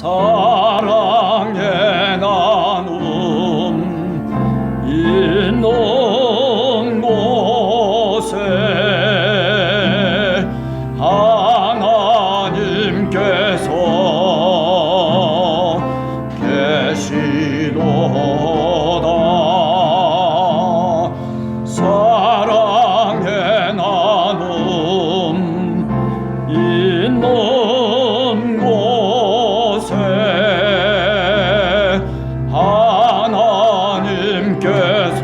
사랑의 나눔 있는 곳에 하나님께서 계시도다. 사랑의 나눔 있는 곳에 하나님께서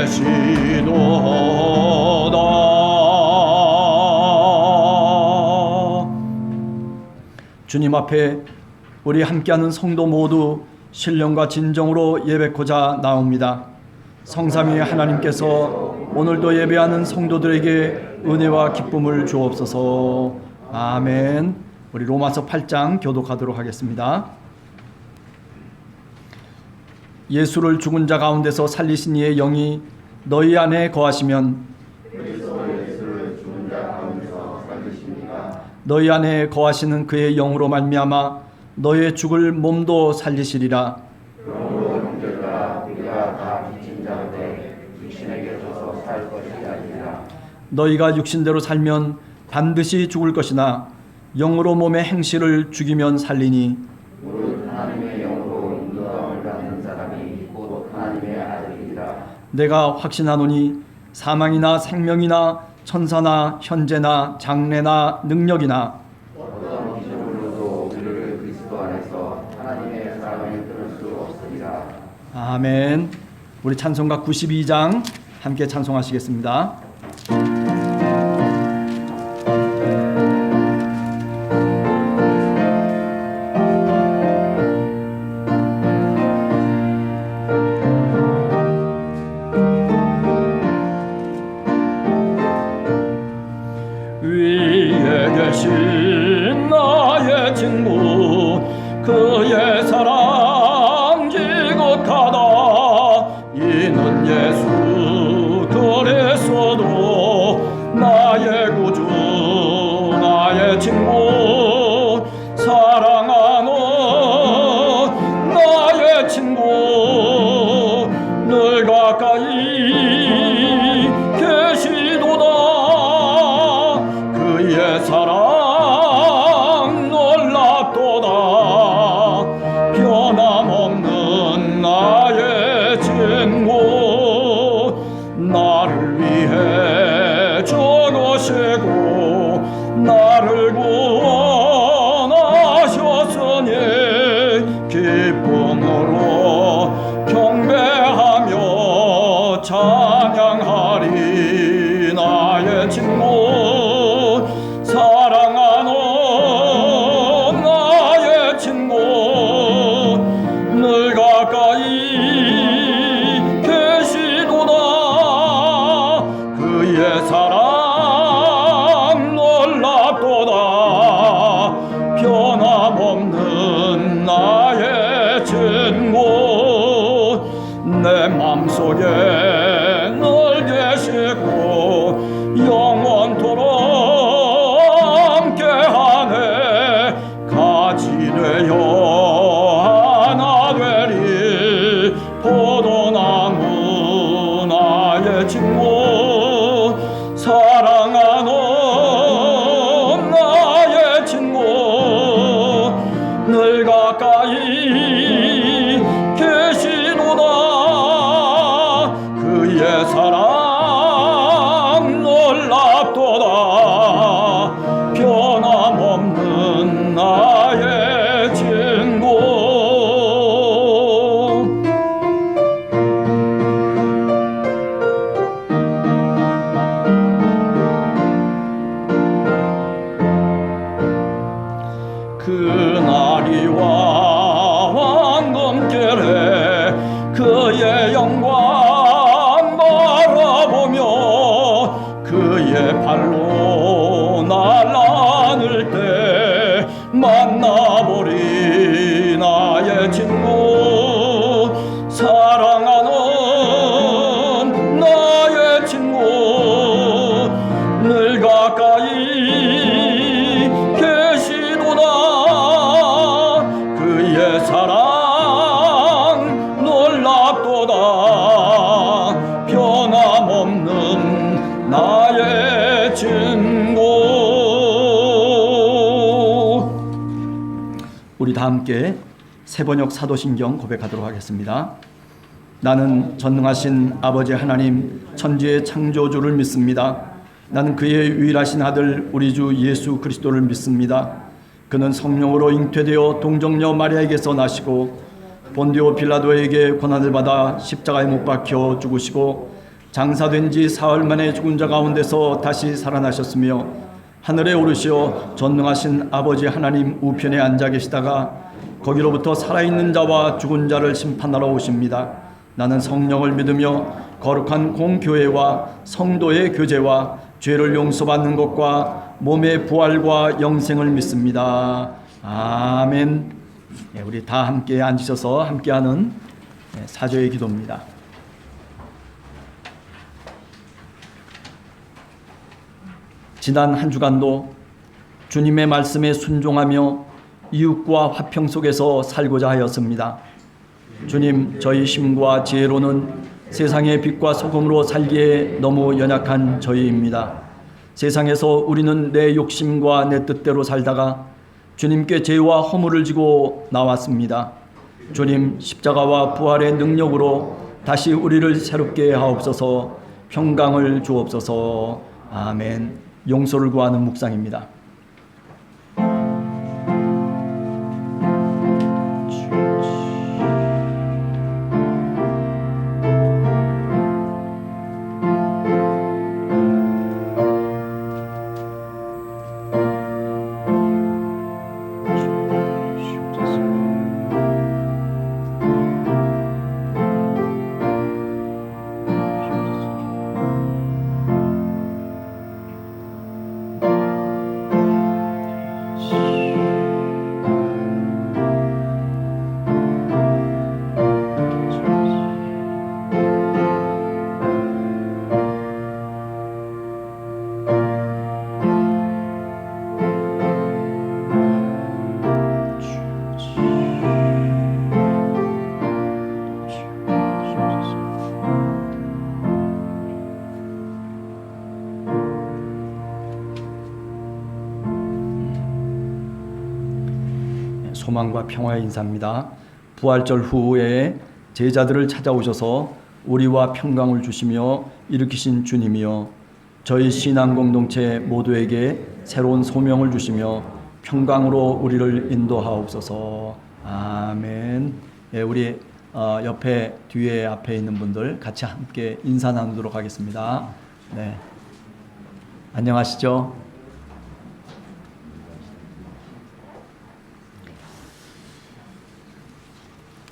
계시도다. 주님 앞에 우리 함께하는 성도 모두 신령과 진정으로 예배코자 나옵니다. 성삼위의 하나님께서 오늘도 예배하는 성도들에게 은혜와 기쁨을 주옵소서. 아멘. 우리 로마서 8장 교독하도록 하겠습니다. 예수를 죽은 자 가운데서 살리신 이의 영이 너희 안에 거하시면 너희 안에 거하시는 그의 영으로 말미암아 너의 죽을 몸도 살리시리라. 그러므로 형제들아 우리가 다 빚진 자인데 육신에게 져서 살 것이 아니라 너희가 육신대로 살면 반드시 죽을 것이나 영으로 몸의 행실을 죽이면 살리니 무릇 하나님의 영으로 인도함을 받는 사람이 곧 하나님의 아들이라. 내가 확신하노니 사망이나 생명이나 천사나 현재나 장래나 능력이나 어떤 기준으로도 우리를 그리스도 안에서 하나님의 사랑에 끊을 수 없으리라. 아멘. 우리 찬송가 92장 함께 찬송하시겠습니다. 위에 계신 나의 친구 그의 사랑 지극하다. 이는 예수 그리스도 나의 구주 나의 친구 사랑하는 나의 친구 늘 가까이 계시도다. 그의 사랑 놀랍도다. 변함없는 나의 친구 나를 위해 죽으시고 나를 구원하셨으니 기쁨으로 경배하며 찬양하리. 나의 친구 사랑하는 나의 친구 늘 가까이 계시도다. 그의 사랑 놀랍도다. 변함없는 나의 친구 내 맘속에 늘 계시고 영원토록 함께하네. 가지 되어 하나 되리 포도나무 나의 친구 사랑하는 나의 친구 늘 가까이 계시도다. 그의 사랑 놀랍도다. 변함없는 나의 친구. 그날이와 황금결에 그의 영광 바라보며 그의 발로 날 안을 때 만나보리. 나의 친구 사랑하는 나의 친구 늘 가까이 계시 증거. 우리 다 함께 세번역 사도신경 고백하도록 하겠습니다. 나는 전능하신 아버지 하나님 천지의 창조주를 믿습니다. 나는 그의 유일하신 아들 우리 주 예수 그리스도를 믿습니다. 그는 성령으로 잉태되어 동정녀 마리아에게서 나시고 본디오 빌라도에게 고난을 받아 십자가에 못 박혀 죽으시고 장사된 지 사흘 만에 죽은 자 가운데서 다시 살아나셨으며 하늘에 오르시어 전능하신 아버지 하나님 우편에 앉아 계시다가 거기로부터 살아있는 자와 죽은 자를 심판하러 오십니다. 나는 성령을 믿으며 거룩한 공교회와 성도의 교제와 죄를 용서받는 것과 몸의 부활과 영생을 믿습니다. 아멘. 우리 다 함께 앉으셔서 함께하는 사죄의 기도입니다. 지난 한 주간도 주님의 말씀에 순종하며 이웃과 화평 속에서 살고자 하였습니다. 주님, 저희 힘과 지혜로는 세상의 빛과 소금으로 살기에 너무 연약한 저희입니다. 세상에서 우리는 내 욕심과 내 뜻대로 살다가 주님께 죄와 허물을 지고 나왔습니다. 주님, 십자가와 부활의 능력으로 다시 우리를 새롭게 하옵소서. 평강을 주옵소서. 아멘. 용서를 구하는 묵상입니다. 소망과 평화의 인사입니다. 부활절 후에 제자들을 찾아오셔서 우리와 평강을 주시며 일으키신 주님이여, 저희 신앙 공동체 모두에게 새로운 소명을 주시며 평강으로 우리를 인도하옵소서. 아멘. 우리 옆에 뒤에 앞에 있는 분들 같이 함께 인사 나누도록 하겠습니다. 네, 안녕하시죠?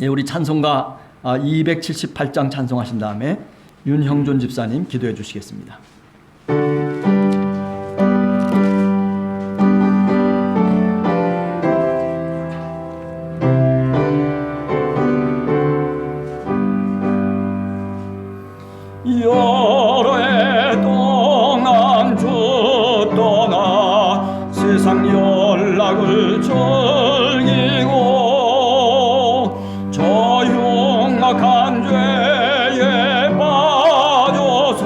우리 찬송가 278장 찬송하신 다음에 윤형존 집사님 기도해 주시겠습니다. 여러 해 동안 주 떠나 세상 연락을 즐기고 저 흉악한 죄에 빠져서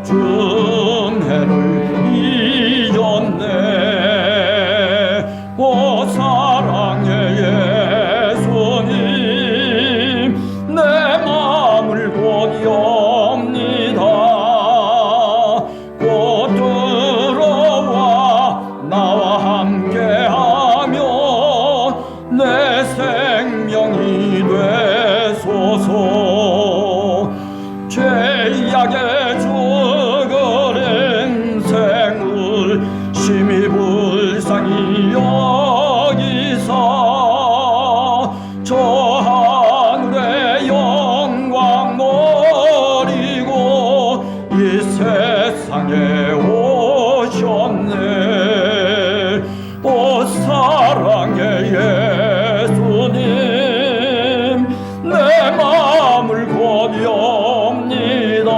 중해를 잊었네. 오 사랑의 예수님, 내 마음을 곧 엽니다. 곧 들어와 나와 함께하며 내 생명이 되소서. 죄악에 죽을 인생을 심히 불쌍히 여기사 저 하늘의 영광 버리고 이 세상에 오셨네. 오 사랑의 예수님, 내 마음을 곧 엽니다.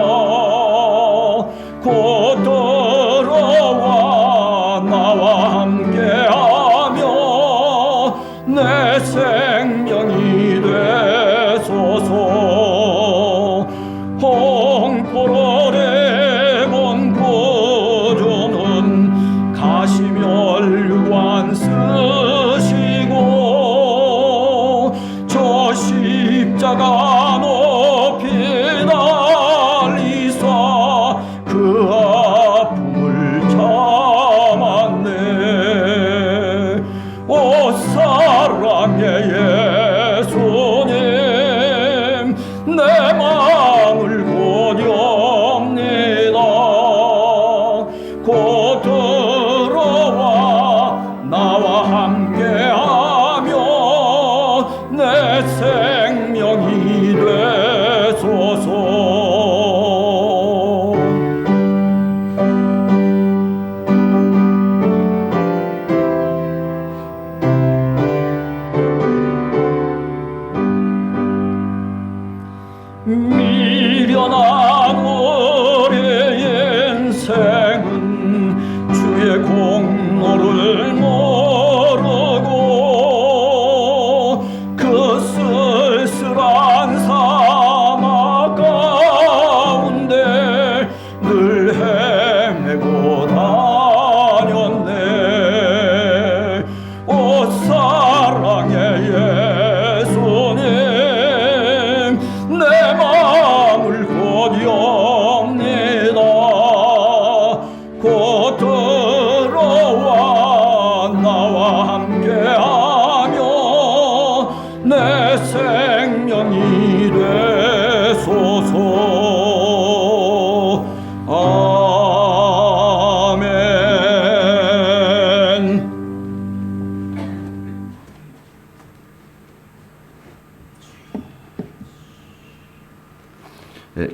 곧 들어와 나와 함께하며 내 생명이 되소서. 홍포로레 본 구주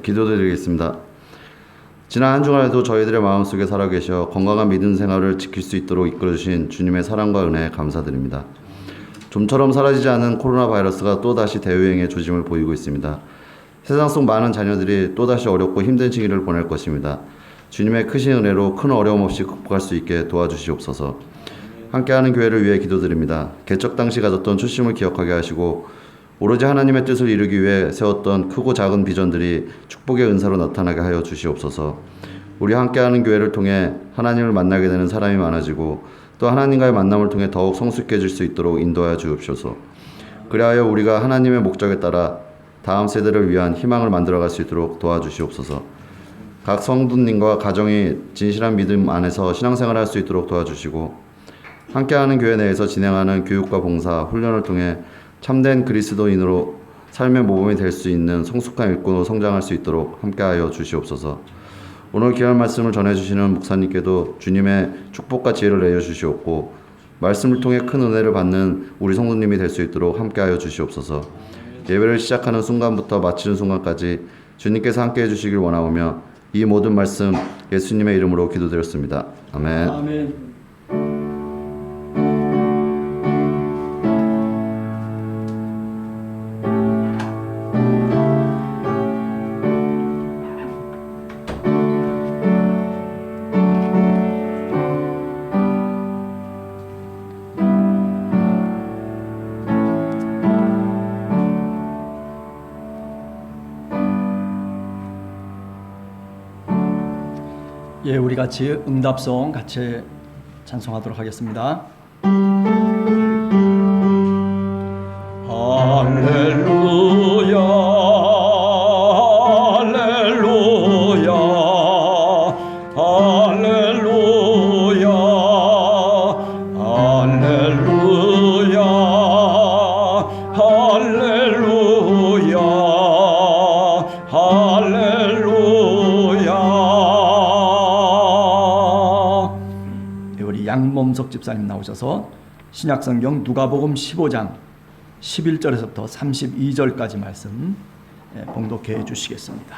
기도드리겠습니다. 지난 한 주간에도 저희들의 마음속에 살아계셔 건강한 믿음 생활을 지킬 수 있도록 이끌어주신 주님의 사랑과 은혜에 감사드립니다. 좀처럼 사라지지 않은 코로나 바이러스가 또다시 대유행의 조짐을 보이고 있습니다. 세상 속 많은 자녀들이 또다시 어렵고 힘든 시기를 보낼 것입니다. 주님의 크신 은혜로 큰 어려움 없이 극복할 수 있게 도와주시옵소서. 함께하는 교회를 위해 기도드립니다. 개척 당시 가졌던 초심을 기억하게 하시고 오로지 하나님의 뜻을 이루기 위해 세웠던 크고 작은 비전들이 축복의 은사로 나타나게 하여 주시옵소서. 우리 함께하는 교회를 통해 하나님을 만나게 되는 사람이 많아지고 또 하나님과의 만남을 통해 더욱 성숙해질 수 있도록 인도하여 주옵소서. 그리하여 우리가 하나님의 목적에 따라 다음 세대를 위한 희망을 만들어갈 수 있도록 도와주시옵소서. 각 성도님과 가정이 진실한 믿음 안에서 신앙생활을 할 수 있도록 도와주시고 함께하는 교회 내에서 진행하는 교육과 봉사, 훈련을 통해 참된 그리스도인으로 삶의 모범이 될 수 있는 성숙한 일꾼으로 성장할 수 있도록 함께하여 주시옵소서. 오늘 귀한 말씀을 전해주시는 목사님께도 주님의 축복과 지혜를 내려주시옵고 말씀을 통해 큰 은혜를 받는 우리 성도님이 될 수 있도록 함께하여 주시옵소서. 예배를 시작하는 순간부터 마치는 순간까지 주님께서 함께해 주시길 원하오며 이 모든 말씀 예수님의 이름으로 기도드렸습니다. 아멘. 아멘. 예, 우리 같이 응답송 같이 찬송하도록 하겠습니다. 할렐루야, 할렐루야, 할렐루야, 할렐루야, 할렐루야, 할렐루야. 우리 양범석 집사님 나오셔서 신약성경 누가복음 15장 11절에서부터 32절까지 말씀 봉독해 주시겠습니다.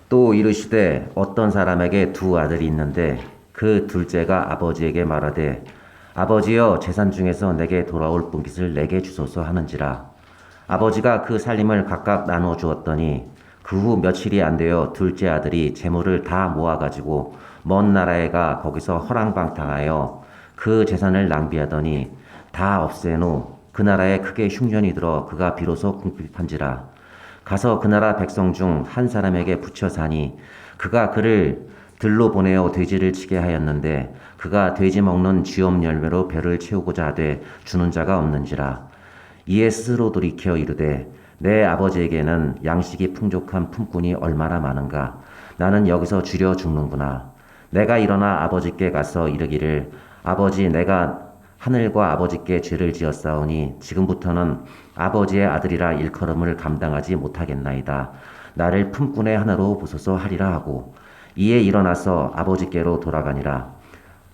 또 이르시되 어떤 사람에게 두 아들이 있는데 그 둘째가 아버지에게 말하되 아버지여 재산 중에서 내게 돌아올 분깃을 내게 주소서 하는지라. 아버지가 그 살림을 각각 나누어 주었더니 그 후 며칠이 안 되어 둘째 아들이 재물을 다 모아가지고 먼 나라에 가 거기서 허랑방탕하여 그 재산을 낭비하더니 다 없앤 후 그 나라에 크게 흉년이 들어 그가 비로소 궁핍한지라. 가서 그 나라 백성 중 한 사람에게 붙여 사니 그가 그를 들로 보내어 돼지를 치게 하였는데 그가 돼지 먹는 쥐엄 열매로 배를 채우고자 하되 주는 자가 없는지라. 이에 스스로 돌이켜 이르되 내 아버지에게는 양식이 풍족한 품꾼이 얼마나 많은가. 나는 여기서 주려 죽는구나. 내가 일어나 아버지께 가서 이르기를 아버지 내가 하늘과 아버지께 죄를 지었사오니 지금부터는 아버지의 아들이라 일컬음을 감당하지 못하겠나이다. 나를 품꾼의 하나로 보소서 하리라 하고 이에 일어나서 아버지께로 돌아가니라.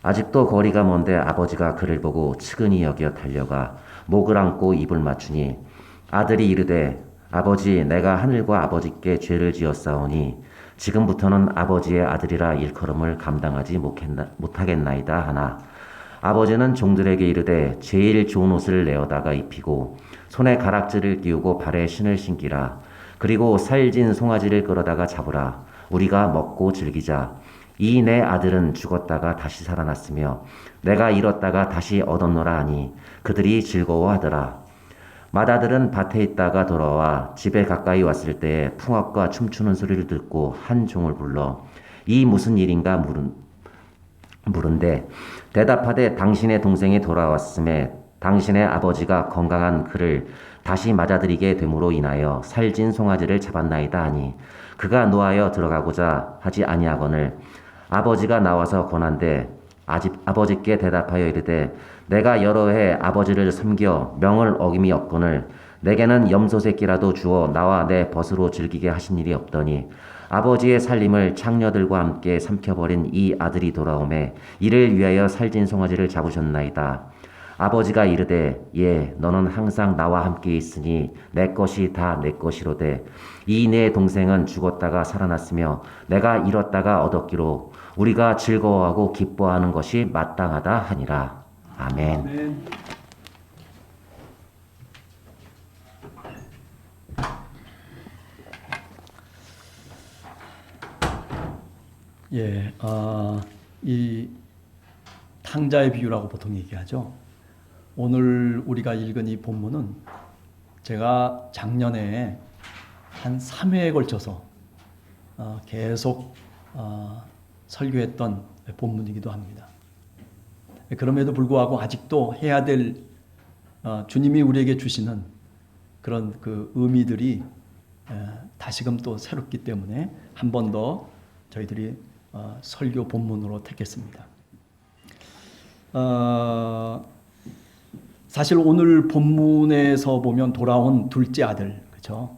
아직도 거리가 먼데 아버지가 그를 보고 측은히 여겨 달려가 목을 안고 입을 맞추니 아들이 이르되 아버지 내가 하늘과 아버지께 죄를 지었사오니 지금부터는 아버지의 아들이라 일컬음을 감당하지 못하겠나이다 하나 아버지는 종들에게 이르되 제일 좋은 옷을 내어다가 입히고 손에 가락지를 끼우고 발에 신을 신기라. 그리고 살진 송아지를 끌어다가 잡으라. 우리가 먹고 즐기자. 이 내 아들은 죽었다가 다시 살아났으며 내가 잃었다가 다시 얻었노라 하니 그들이 즐거워하더라. 맏아들은 밭에 있다가 돌아와 집에 가까이 왔을 때에 풍악과 춤추는 소리를 듣고 한 종을 불러 이 무슨 일인가 물은데 대답하되 당신의 동생이 돌아왔음에 당신의 아버지가 건강한 그를 다시 맞아들이게 됨으로 인하여 살진 송아지를 잡았나이다 하니 그가 노하여 들어가고자 하지 아니하거늘 아버지가 나와서 권한대 아버지께 대답하여 이르되 내가 여러 해 아버지를 섬겨 명을 어김이 없거늘 내게는 염소 새끼라도 주어 나와 내 벗으로 즐기게 하신 일이 없더니 아버지의 살림을 창녀들과 함께 삼켜버린 이 아들이 돌아오매 이를 위하여 살진 송아지를 잡으셨나이다. 아버지가 이르되 예 너는 항상 나와 함께 있으니 내 것이 다 내 것이로되 이 내 동생은 죽었다가 살아났으며 내가 잃었다가 얻었기로 우리가 즐거워하고 기뻐하는 것이 마땅하다 하니라. 아멘. 아멘. 예, 이 탕자의 비유라고 보통 얘기하죠. 오늘 우리가 읽은 이 본문은 제가 작년에 한 3회에 걸쳐서 계속 설교했던 본문이기도 합니다. 그럼에도 불구하고 아직도 해야 될 주님이 우리에게 주시는 그런 그 의미들이 다시금 또 새롭기 때문에 한 번 더 저희들이 설교 본문으로 택했습니다. 사실 오늘 본문에서 보면 돌아온 둘째 아들, 그렇죠?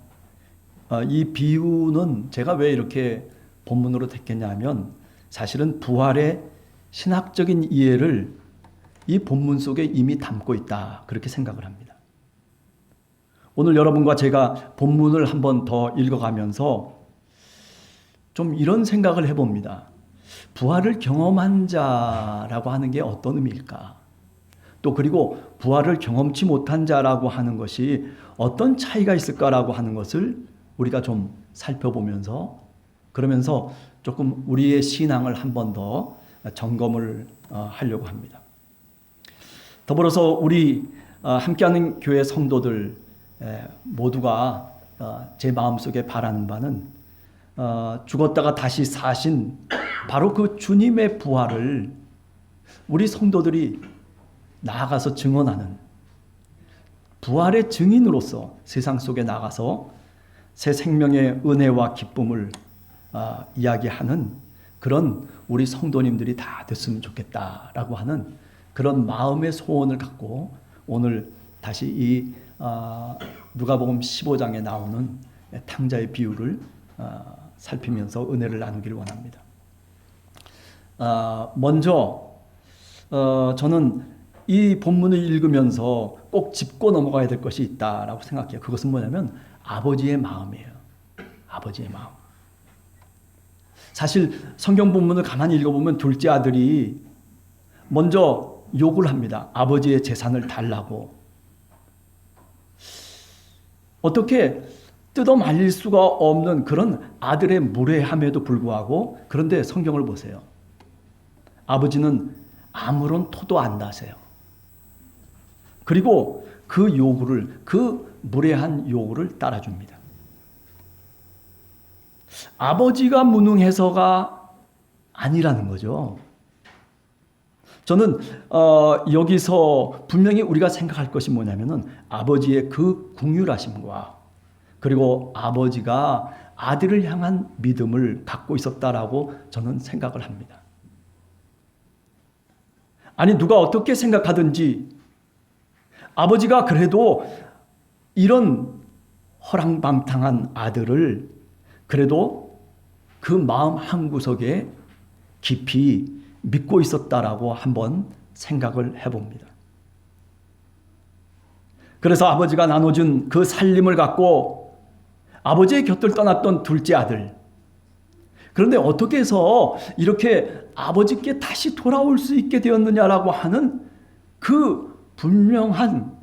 이 비유는 제가 왜 이렇게 본문으로 택했냐면 사실은 부활의 신학적인 이해를 이 본문 속에 이미 담고 있다, 그렇게 생각을 합니다. 오늘 여러분과 제가 본문을 한 번 더 읽어가면서 좀 이런 생각을 해봅니다. 부활을 경험한 자라고 하는 게 어떤 의미일까? 또 그리고 부활을 경험치 못한 자라고 하는 것이 어떤 차이가 있을까라고 하는 것을 우리가 좀 살펴보면서 그러면서 조금 우리의 신앙을 한 번 더 점검을 하려고 합니다. 더불어서 우리 함께하는 교회 성도들 모두가 제 마음속에 바라는 바는 죽었다가 다시 사신 바로 그 주님의 부활을 우리 성도들이 나아가서 증언하는 부활의 증인으로서 세상 속에 나가서 새 생명의 은혜와 기쁨을 이야기하는 그런 우리 성도님들이 다 됐으면 좋겠다라고 하는 그런 마음의 소원을 갖고 오늘 다시 이 누가복음 15장에 나오는 탕자의 비유를 살피면서 은혜를 나누기를 원합니다. 먼저 저는 이 본문을 읽으면서 꼭 짚고 넘어가야 될 것이 있다라고 생각해요. 그것은 뭐냐면 아버지의 마음이에요. 아버지의 마음. 사실 성경 본문을 가만히 읽어보면 둘째 아들이 먼저 욕을 합니다. 아버지의 재산을 달라고. 어떻게 뜯어 말릴 수가 없는 그런 아들의 무례함에도 불구하고 그런데 성경을 보세요. 아버지는 아무런 토도 안 나세요. 그리고 그 요구를, 그 무례한 요구를 따라줍니다. 아버지가 무능해서가 아니라는 거죠. 저는 여기서 분명히 우리가 생각할 것이 뭐냐면은 아버지의 그 긍휼하심과 그리고 아버지가 아들을 향한 믿음을 갖고 있었다라고 저는 생각을 합니다. 아니 누가 어떻게 생각하든지 아버지가 그래도 이런 허랑방탕한 아들을 그래도 그 마음 한구석에 깊이 믿고 있었다라고 한번 생각을 해봅니다. 그래서 아버지가 나눠준 그 살림을 갖고 아버지의 곁을 떠났던 둘째 아들. 그런데 어떻게 해서 이렇게 아버지께 다시 돌아올 수 있게 되었느냐라고 하는 그 분명한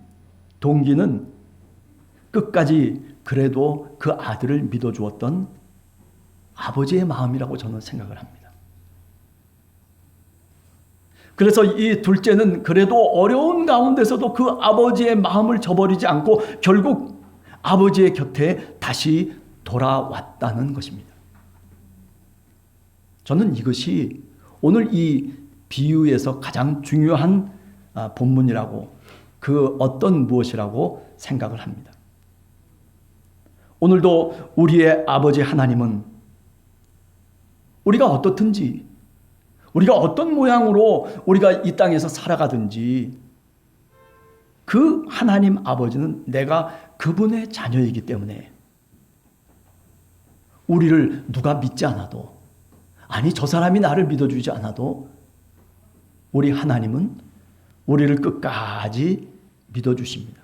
동기는 끝까지 그래도 그 아들을 믿어주었던 아버지의 마음이라고 저는 생각을 합니다. 그래서 이 둘째는 그래도 어려운 가운데서도 그 아버지의 마음을 저버리지 않고 결국 아버지의 곁에 다시 돌아왔다는 것입니다. 저는 이것이 오늘 이 비유에서 가장 중요한 본문이라고 그 어떤 무엇이라고 생각을 합니다. 오늘도 우리의 아버지 하나님은 우리가 어떻든지 우리가 어떤 모양으로 우리가 이 땅에서 살아가든지 그 하나님 아버지는 내가 그분의 자녀이기 때문에 우리를 누가 믿지 않아도, 아니 저 사람이 나를 믿어주지 않아도 우리 하나님은 우리를 끝까지 믿어주십니다.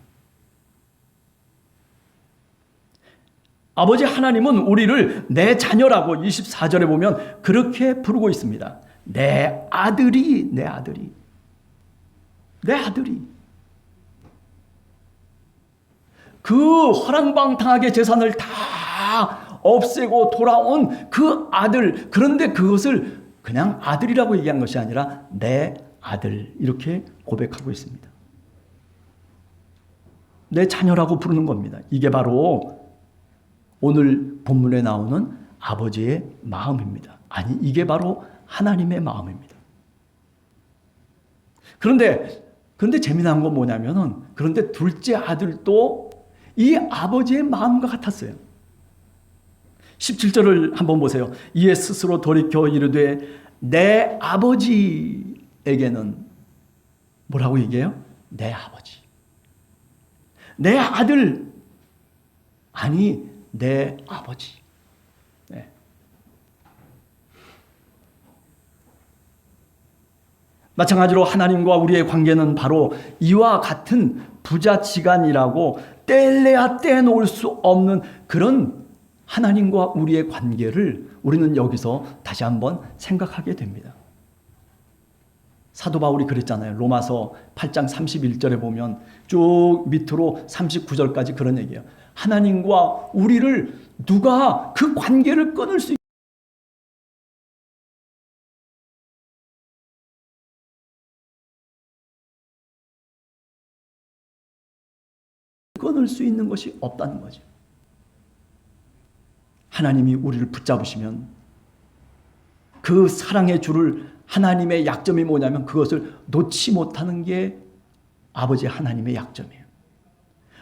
아버지 하나님은 우리를 내 자녀라고 24절에 보면 그렇게 부르고 있습니다. 내 아들이, 내 아들이, 내 아들이. 그 허랑방탕하게 재산을 다 없애고 돌아온 그 아들, 그런데 그것을 그냥 아들이라고 얘기한 것이 아니라 내 아들, 이렇게 고백하고 있습니다. 내 자녀라고 부르는 겁니다. 이게 바로 오늘 본문에 나오는 아버지의 마음입니다. 아니, 이게 바로 하나님의 마음입니다. 그런데 재미난 건 뭐냐면은, 그런데 둘째 아들도 이 아버지의 마음과 같았어요. 17절을 한번 보세요. 이에 스스로 돌이켜 이르되 내 아버지에게는 뭐라고 얘기해요? 내 아버지. 내 아들. 아니, 내 아버지. 네. 마찬가지로 하나님과 우리의 관계는 바로 이와 같은 부자지간이라고 뗄래야 떼놓을 수 없는 그런 하나님과 우리의 관계를 우리는 여기서 다시 한번 생각하게 됩니다. 사도 바울이 그랬잖아요. 로마서 8장 31절에 보면 쭉 밑으로 39절까지 그런 얘기예요. 하나님과 우리를 누가 그 관계를 끊을 수 있는 것이 없다는 거죠. 하나님이 우리를 붙잡으시면 그 사랑의 줄을, 하나님의 약점이 뭐냐면 그것을 놓지 못하는 게 아버지 하나님의 약점이에요.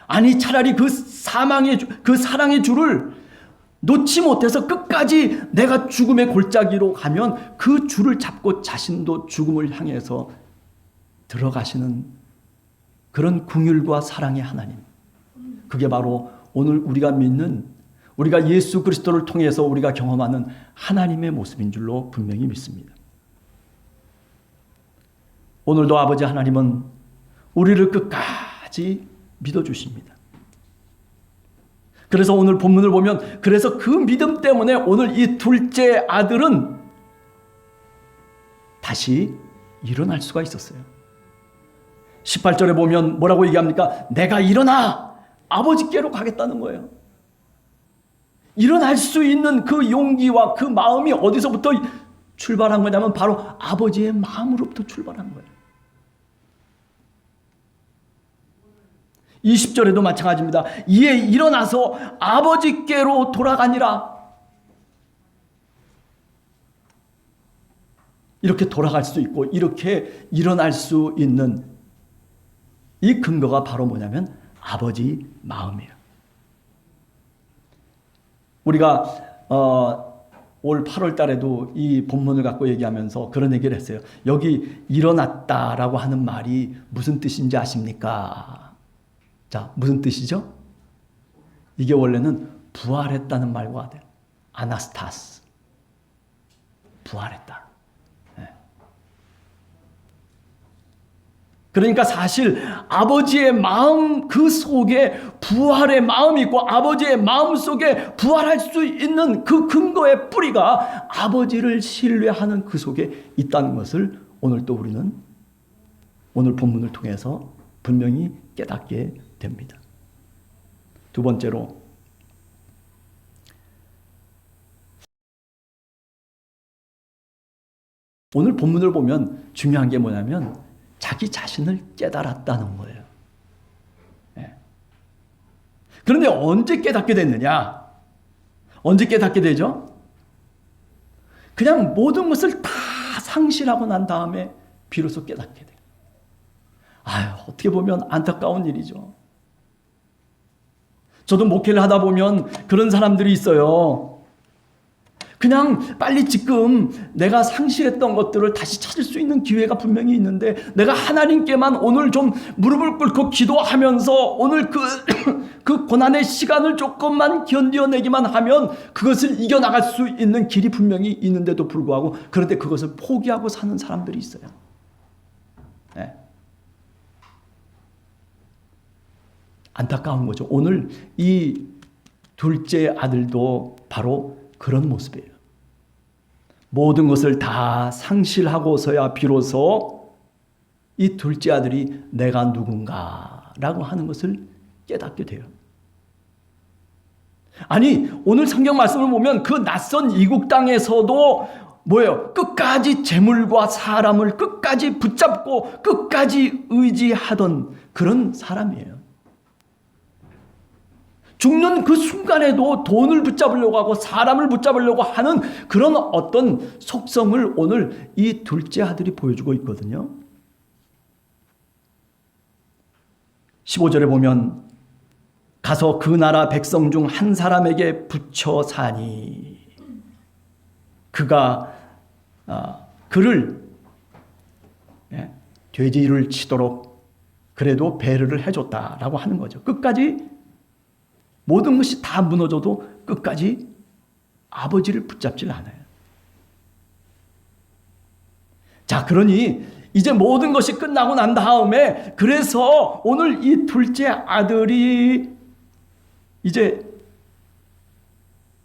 아니, 차라리 그 사랑의 줄을 놓지 못해서 끝까지 내가 죽음의 골짜기로 가면 그 줄을 잡고 자신도 죽음을 향해서 들어가시는 그런 긍휼과 사랑의 하나님. 그게 바로 오늘 우리가 믿는, 우리가 예수 그리스도를 통해서 우리가 경험하는 하나님의 모습인 줄로 분명히 믿습니다. 오늘도 아버지 하나님은 우리를 끝까지 믿어주십니다. 그래서 오늘 본문을 보면, 그래서 그 믿음 때문에 오늘 이 둘째 아들은 다시 일어날 수가 있었어요. 18절에 보면 뭐라고 얘기합니까? 내가 일어나 아버지께로 가겠다는 거예요. 일어날 수 있는 그 용기와 그 마음이 어디서부터 출발한 거냐면 바로 아버지의 마음으로부터 출발한 거예요. 20절에도 마찬가지입니다. 이에 일어나서 아버지께로 돌아가니라. 이렇게 돌아갈 수 있고 이렇게 일어날 수 있는 이 근거가 바로 뭐냐면 아버지 마음이에요. 우리가 올 8월 달에도 이 본문을 갖고 얘기하면서 그런 얘기를 했어요. 여기 일어났다라고 하는 말이 무슨 뜻인지 아십니까? 자, 무슨 뜻이죠? 이게 원래는 부활했다는 말과 같아요. 아나스타스. 부활했다. 네. 그러니까 사실 아버지의 마음 그 속에 부활의 마음이 있고 아버지의 마음 속에 부활할 수 있는 그 근거의 뿌리가 아버지를 신뢰하는 그 속에 있다는 것을 오늘 또 우리는 오늘 본문을 통해서 분명히 깨닫게 됩니다. 두 번째로 오늘 본문을 보면 중요한 게 뭐냐면 자기 자신을 깨달았다는 거예요. 네. 그런데 언제 깨닫게 됐느냐? 언제 깨닫게 되죠? 그냥 모든 것을 다 상실하고 난 다음에 비로소 깨닫게 돼요. 아유, 어떻게 보면 안타까운 일이죠. 저도 목회를 하다 보면 그런 사람들이 있어요. 그냥 빨리 지금 내가 상실했던 것들을 다시 찾을 수 있는 기회가 분명히 있는데, 내가 하나님께만 오늘 좀 무릎을 꿇고 기도하면서 오늘 그 고난의 시간을 조금만 견뎌내기만 하면 그것을 이겨나갈 수 있는 길이 분명히 있는데도 불구하고, 그런데 그것을 포기하고 사는 사람들이 있어요. 네. 안타까운 거죠. 오늘 이 둘째 아들도 바로 그런 모습이에요. 모든 것을 다 상실하고서야 비로소 이 둘째 아들이 내가 누군가라고 하는 것을 깨닫게 돼요. 아니, 오늘 성경 말씀을 보면 그 낯선 이국 땅에서도 뭐예요? 끝까지 재물과 사람을 끝까지 붙잡고 끝까지 의지하던 그런 사람이에요. 죽는 그 순간에도 돈을 붙잡으려고 하고 사람을 붙잡으려고 하는 그런 어떤 속성을 오늘 이 둘째 아들이 보여주고 있거든요. 15절에 보면 가서 그 나라 백성 중 한 사람에게 붙여 사니, 그가 그를 돼지를 치도록 그래도 배려를 해줬다라고 하는 거죠. 끝까지 모든 것이 다 무너져도 끝까지 아버지를 붙잡질 않아요. 자, 그러니 이제 모든 것이 끝나고 난 다음에, 그래서 오늘 이 둘째 아들이 이제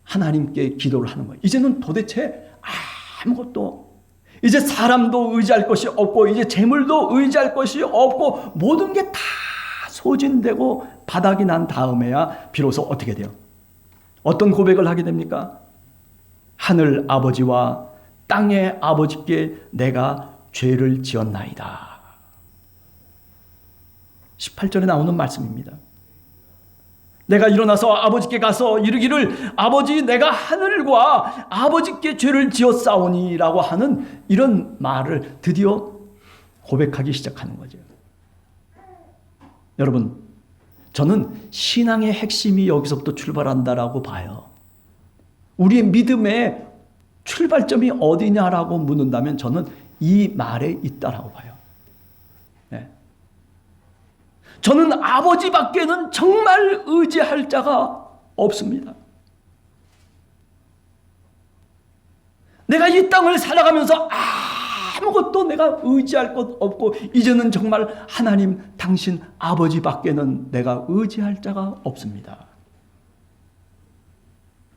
하나님께 기도를 하는 거예요. 이제는 도대체 아무것도, 이제 사람도 의지할 것이 없고 이제 재물도 의지할 것이 없고 모든 게 다 소진되고 바닥이 난 다음에야 비로소 어떻게 돼요? 어떤 고백을 하게 됩니까? 하늘 아버지와 땅의 아버지께 내가 죄를 지었나이다. 18절에 나오는 말씀입니다. 내가 일어나서 아버지께 가서 이르기를 아버지, 내가 하늘과 아버지께 죄를 지었사오니 라고 하는 이런 말을 드디어 고백하기 시작하는 거죠. 여러분, 저는 신앙의 핵심이 여기서부터 출발한다라고 봐요. 우리의 믿음의 출발점이 어디냐라고 묻는다면 저는 이 말에 있다라고 봐요. 네. 저는 아버지밖에는 정말 의지할 자가 없습니다. 내가 이 땅을 살아가면서 아무것도 내가 의지할 것 없고 이제는 정말 하나님, 당신 아버지밖에는 내가 의지할 자가 없습니다.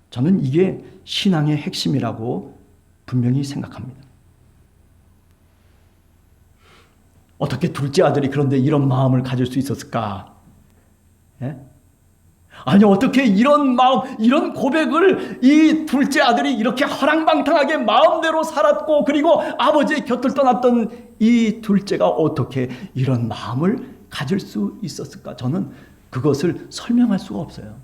저는 이게 신앙의 핵심이라고 분명히 생각합니다. 어떻게 둘째 아들이 그런데 이런 마음을 가질 수 있었을까? 예? 아니, 어떻게 이런 마음, 이런 고백을 이 둘째 아들이 이렇게 허랑방탕하게 마음대로 살았고, 그리고 아버지의 곁을 떠났던 이 둘째가 어떻게 이런 마음을 가질 수 있었을까? 저는 그것을 설명할 수가 없어요.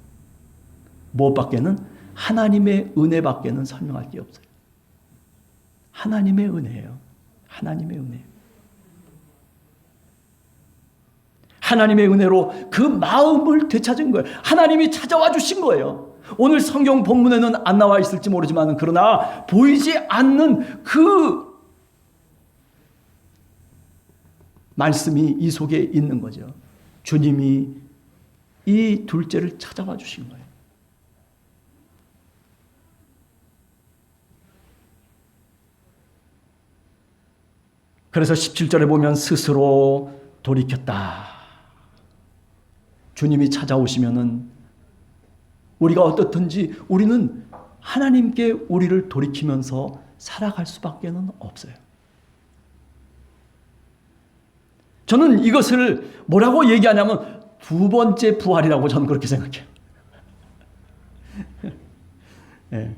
무엇밖에는 하나님의 은혜밖에는 설명할 게 없어요. 하나님의 은혜예요. 하나님의 은혜. 하나님의 은혜로 그 마음을 되찾은 거예요. 하나님이 찾아와 주신 거예요. 오늘 성경 본문에는 안 나와 있을지 모르지만, 그러나 보이지 않는 그 말씀이 이 속에 있는 거죠. 주님이 이 둘째를 찾아와 주신 거예요. 그래서 17절에 보면 스스로 돌이켰다. 주님이 찾아오시면은 우리가 어떻든지 우리는 하나님께 우리를 돌이키면서 살아갈 수밖에 없어요. 저는 이것을 뭐라고 얘기하냐면 두 번째 부활이라고 저는 그렇게 생각해요. 네.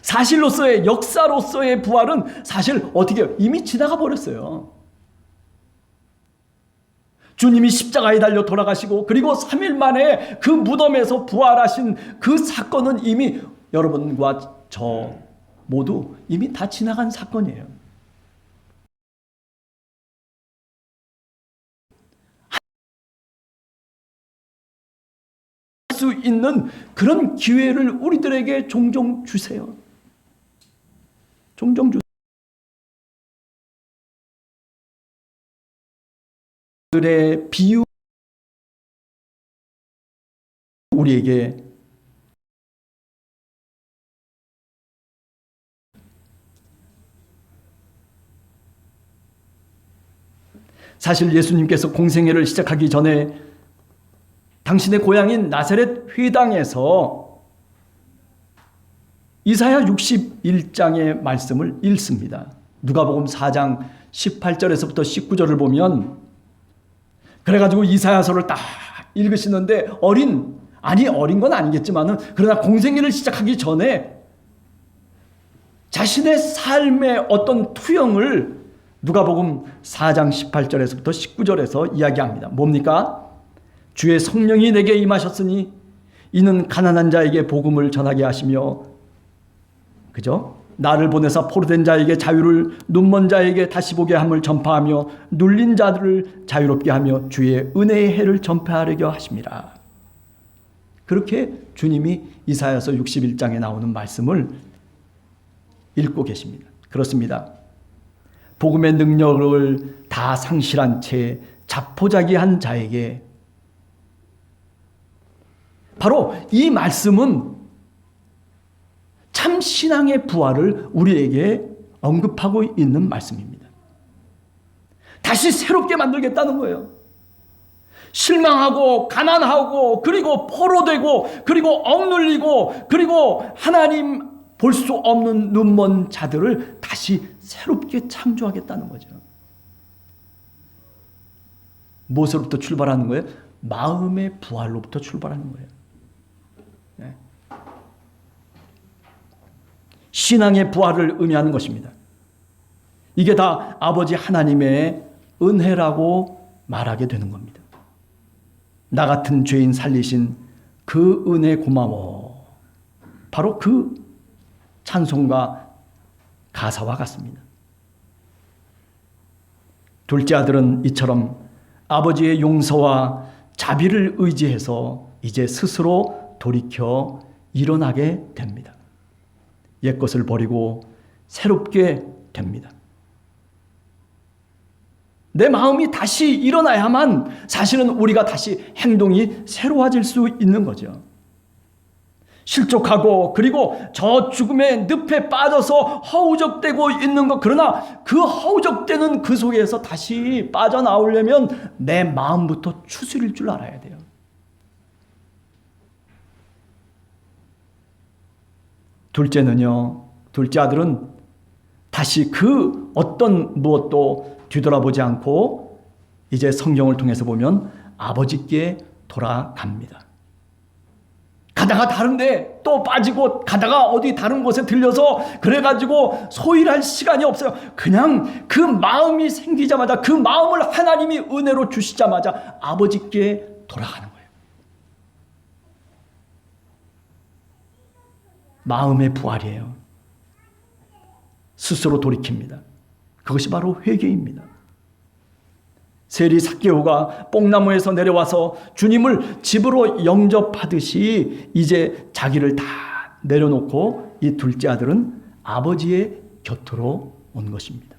사실로서의, 역사로서의 부활은 사실 어떻게 해요? 이미 지나가 버렸어요. 주님이 십자가에 달려 돌아가시고 그리고 3일 만에 그 무덤에서 부활하신 그 사건은 이미 여러분과 저 모두 이미 다 지나간 사건이에요. 수 있는 그런 기회를 우리들에게 종종 주세요. 종종 주세요. 들의 비유 우리에게 사실 예수님께서 공생애를 시작하기 전에 당신의 고향인 나사렛 회당에서 이사야 61장의 말씀을 읽습니다. 누가복음 4장 18절에서부터 19절을 보면 그래가지고 이사야서를 딱 읽으시는데 어린 건 아니겠지만은 그러나 공생애를 시작하기 전에 자신의 삶의 어떤 투영을 누가복음 4장 18절에서부터 19절에서 이야기합니다. 뭡니까? 주의 성령이 내게 임하셨으니 이는 가난한 자에게 복음을 전하게 하시며, 그죠? 나를 보내사 포로된 자에게 자유를, 눈먼 자에게 다시 보게 함을 전파하며 눌린 자들을 자유롭게 하며 주의 은혜의 해를 전파하려고 하심이라. 그렇게 주님이 이사야서 61장에 나오는 말씀을 읽고 계십니다. 그렇습니다. 복음의 능력을 다 상실한 채 자포자기한 자에게 바로 이 말씀은 참 신앙의 부활을 우리에게 언급하고 있는 말씀입니다. 다시 새롭게 만들겠다는 거예요. 실망하고 가난하고 그리고 포로되고 그리고 억눌리고 그리고 하나님 볼 수 없는 눈먼 자들을 다시 새롭게 창조하겠다는 거죠. 무엇으로부터 출발하는 거예요? 마음의 부활로부터 출발하는 거예요. 네. 신앙의 부활을 의미하는 것입니다. 이게 다 아버지 하나님의 은혜라고 말하게 되는 겁니다. 나 같은 죄인 살리신 그 은혜 고마워. 바로 그 찬송과 가사와 같습니다. 둘째 아들은 이처럼 아버지의 용서와 자비를 의지해서 이제 스스로 돌이켜 일어나게 됩니다. 옛것을 버리고 새롭게 됩니다. 내 마음이 다시 일어나야만 사실은 우리가 다시 행동이 새로워질 수 있는 거죠. 실족하고 그리고 저 죽음의 늪에 빠져서 허우적대고 있는 것, 그러나 그 허우적대는 그 속에서 다시 빠져나오려면 내 마음부터 추스릴 줄 알아야 돼요. 둘째는요, 둘째 아들은 다시 그 어떤 무엇도 뒤돌아보지 않고 이제 성경을 통해서 보면 아버지께 돌아갑니다. 가다가 다른데 또 빠지고 가다가 어디 다른 곳에 들려서 그래가지고 소일할 시간이 없어요. 그냥 그 마음이 생기자마자 그 마음을 하나님이 은혜로 주시자마자 아버지께 돌아가는 거예요. 마음의 부활이에요. 스스로 돌이킵니다. 그것이 바로 회개입니다. 세리 삭개오가 뽕나무에서 내려와서 주님을 집으로 영접하듯이 이제 자기를 다 내려놓고 이 둘째 아들은 아버지의 곁으로 온 것입니다.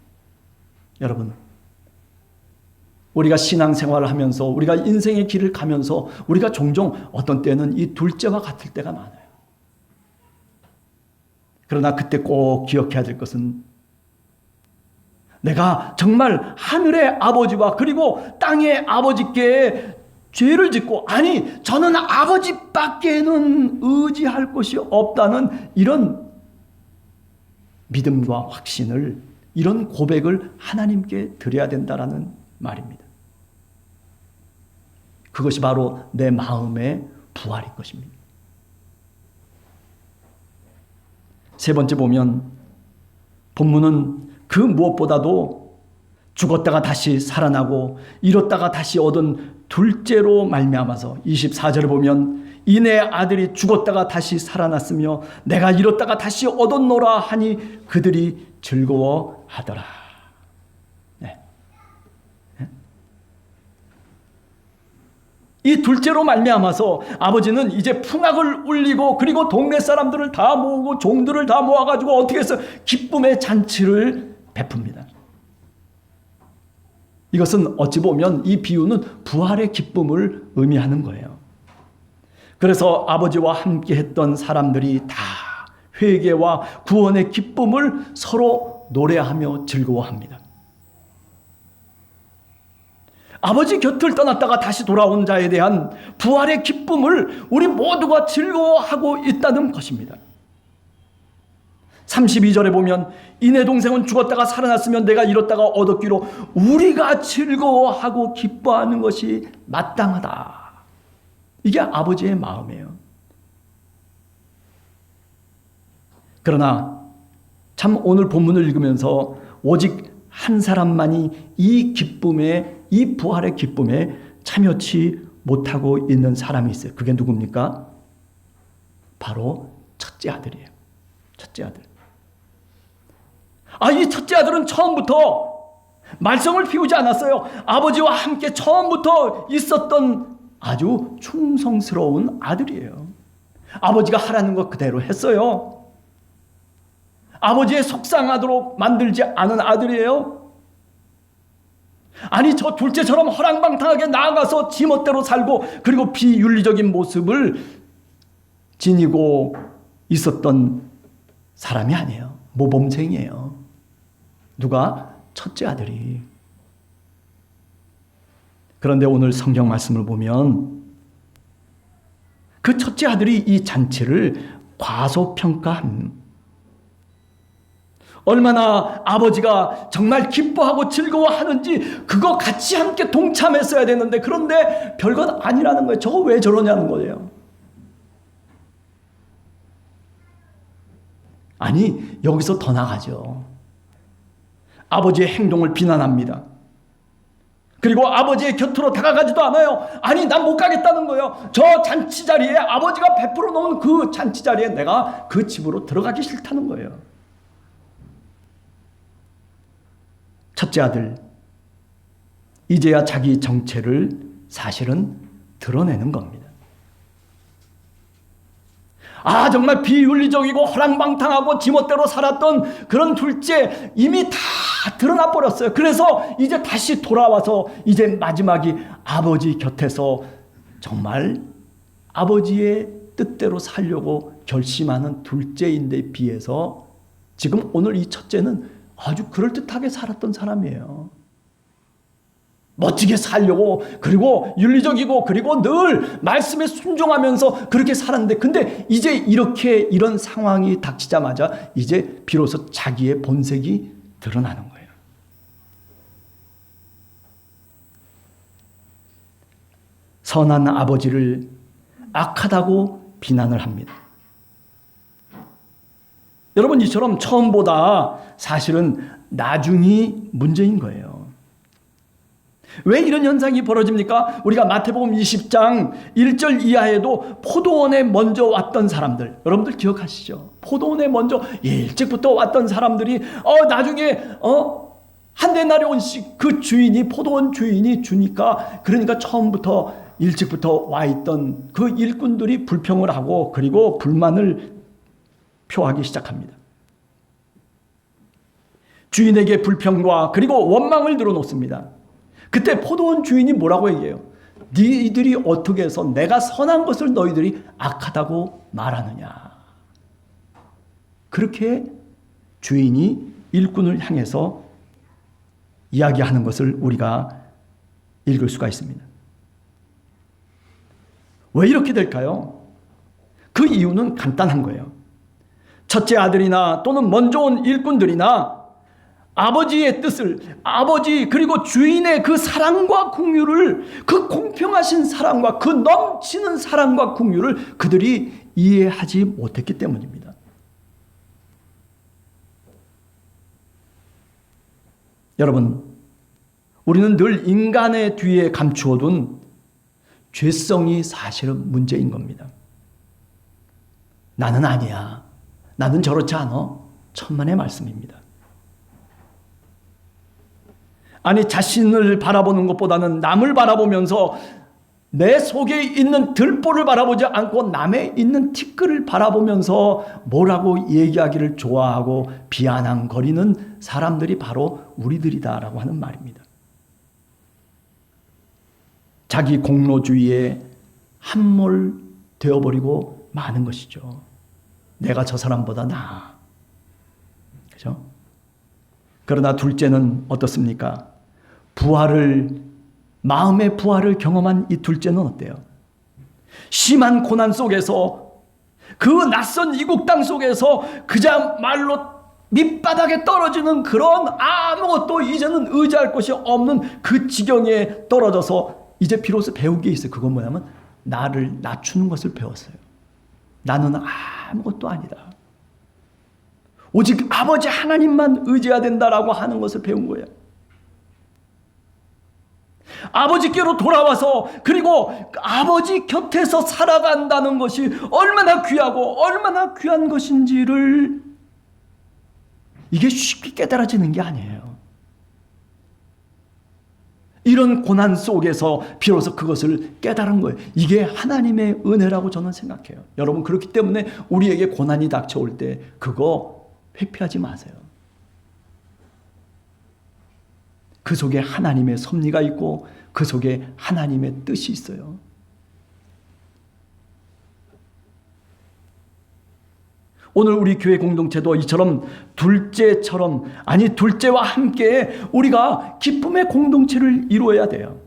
여러분, 우리가 신앙생활을 하면서 우리가 인생의 길을 가면서 우리가 종종 어떤 때는 이 둘째와 같을 때가 많아요. 그러나 그때 꼭 기억해야 될 것은 내가 정말 하늘의 아버지와 그리고 땅의 아버지께 죄를 짓고, 아니 저는 아버지밖에는 의지할 곳이 없다는 이런 믿음과 확신을, 이런 고백을 하나님께 드려야 된다라는 말입니다. 그것이 바로 내 마음의 부활인 것입니다. 세 번째 보면 본문은 그 무엇보다도 죽었다가 다시 살아나고 잃었다가 다시 얻은 둘째로 말미암아서 24절을 보면 이내 아들이 죽었다가 다시 살아났으며 내가 잃었다가 다시 얻었노라 하니 그들이 즐거워하더라. 네. 이 둘째로 말미암아서 아버지는 이제 풍악을 울리고 그리고 동네 사람들을 다 모으고 종들을 다 모아가지고 어떻게 해서 기쁨의 잔치를 베풉니다. 이것은 어찌 보면 이 비유는 부활의 기쁨을 의미하는 거예요. 그래서 아버지와 함께 했던 사람들이 다 회개와 구원의 기쁨을 서로 노래하며 즐거워합니다. 아버지 곁을 떠났다가 다시 돌아온 자에 대한 부활의 기쁨을 우리 모두가 즐거워하고 있다는 것입니다. 32절에 보면 이내 동생은 죽었다가 살아났으면 내가 잃었다가 얻었기로 우리가 즐거워하고 기뻐하는 것이 마땅하다. 이게 아버지의 마음이에요. 그러나 참 오늘 본문을 읽으면서 오직 한 사람만이 이 기쁨에, 이 부활의 기쁨에 참여치 못하고 있는 사람이 있어요. 그게 누굽니까? 바로 첫째 아들이에요. 첫째 아들. 이 첫째 아들은 처음부터 말썽을 피우지 않았어요. 아버지와 함께 처음부터 있었던 아주 충성스러운 아들이에요. 아버지가 하라는 것 그대로 했어요. 아버지의 속상하도록 만들지 않은 아들이에요. 아니 저 둘째처럼 허랑방탕하게 나아가서 지멋대로 살고 그리고 비윤리적인 모습을 지니고 있었던 사람이 아니에요. 모범생이에요. 누가? 첫째 아들이. 그런데 오늘 성경 말씀을 보면 그 첫째 아들이 이 잔치를 과소평가합니다. 얼마나 아버지가 정말 기뻐하고 즐거워하는지 그거 같이 함께 동참했어야 되는데 그런데 별것 아니라는 거예요. 저거 왜 저러냐는 거예요. 아니 여기서 더 나가죠. 아버지의 행동을 비난합니다. 그리고 아버지의 곁으로 다가가지도 않아요. 아니 난 못 가겠다는 거예요. 저 잔치 자리에 아버지가 베풀어 놓은 그 잔치 자리에 내가 그 집으로 들어가기 싫다는 거예요. 첫째 아들, 이제야 자기 정체를 사실은 드러내는 겁니다. 정말 비윤리적이고 허랑방탕하고 지멋대로 살았던 그런 둘째 이미 다 드러나 버렸어요. 그래서 이제 다시 돌아와서 이제 마지막이 아버지 곁에서 정말 아버지의 뜻대로 살려고 결심하는 둘째인데 비해서 지금 오늘 이 첫째는 아주 그럴듯하게 살았던 사람이에요. 멋지게 살려고 그리고 윤리적이고 그리고 늘 말씀에 순종하면서 그렇게 살았는데 근데 이제 이런 상황이 닥치자마자 이제 비로소 자기의 본색이 드러나는 거예요. 선한 아버지를 악하다고 비난을 합니다. 여러분 이처럼 처음보다 사실은 나중이 문제인 거예요. 왜 이런 현상이 벌어집니까? 우리가 마태복음 20장 1절 이하에도 포도원에 먼저 왔던 사람들 여러분들 기억하시죠? 포도원에 먼저 일찍부터 왔던 사람들이 나중에 한 데나리온씩 그 주인이 포도원 주인이 주니까 그러니까 처음부터 일찍부터 와 있던 그 일꾼들이 불평을 하고 그리고 불만을 표하기 시작합니다. 주인에게 불평과 그리고 원망을 늘어놓습니다. 그때 포도원 주인이 뭐라고 얘기해요? 너희들이 어떻게 해서 내가 선한 것을 너희들이 악하다고 말하느냐. 그렇게 주인이 일꾼을 향해서 이야기하는 것을 우리가 읽을 수가 있습니다. 왜 이렇게 될까요? 그 이유는 간단한 거예요. 첫째 아들이나 또는 먼저 온 일꾼들이나 아버지의 뜻을 아버지 그리고 주인의 그 사랑과 긍휼을 그 공평하신 사랑과 그 넘치는 사랑과 긍휼을 그들이 이해하지 못했기 때문입니다. 여러분 우리는 늘 인간의 뒤에 감추어둔 죄성이 사실은 문제인 겁니다. 나는 아니야. 나는 저렇지 않아. 천만의 말씀입니다. 아니 자신을 바라보는 것보다는 남을 바라보면서 내 속에 있는 들보를 바라보지 않고 남의 있는 티끌을 바라보면서 뭐라고 얘기하기를 좋아하고 비아냥거리는 사람들이 바로 우리들이다라고 하는 말입니다. 자기 공로주의에 함몰 되어버리고 마는 것이죠. 내가 저 사람보다 나아. 그죠? 그러나 둘째는 어떻습니까? 마음의 부활을 경험한 이 둘째는 어때요? 심한 고난 속에서, 그 낯선 이국 땅 속에서 그야말로 밑바닥에 떨어지는 그런 아무것도 이제는 의지할 곳이 없는 그 지경에 떨어져서 이제 비로소 배운 게 있어요. 그건 뭐냐면 나를 낮추는 것을 배웠어요. 나는 아무것도 아니다. 오직 아버지 하나님만 의지해야 된다라고 하는 것을 배운 거예요. 아버지께로 돌아와서 그리고 아버지 곁에서 살아간다는 것이 얼마나 귀하고 얼마나 귀한 것인지를 이게 쉽게 깨달아지는 게 아니에요. 이런 고난 속에서 비로소 그것을 깨달은 거예요. 이게 하나님의 은혜라고 저는 생각해요. 여러분, 그렇기 때문에 우리에게 고난이 닥쳐올 때 그거 회피하지 마세요. 그 속에 하나님의 섭리가 있고 그 속에 하나님의 뜻이 있어요. 오늘 우리 교회 공동체도 이처럼 둘째와 함께 우리가 기쁨의 공동체를 이루어야 돼요.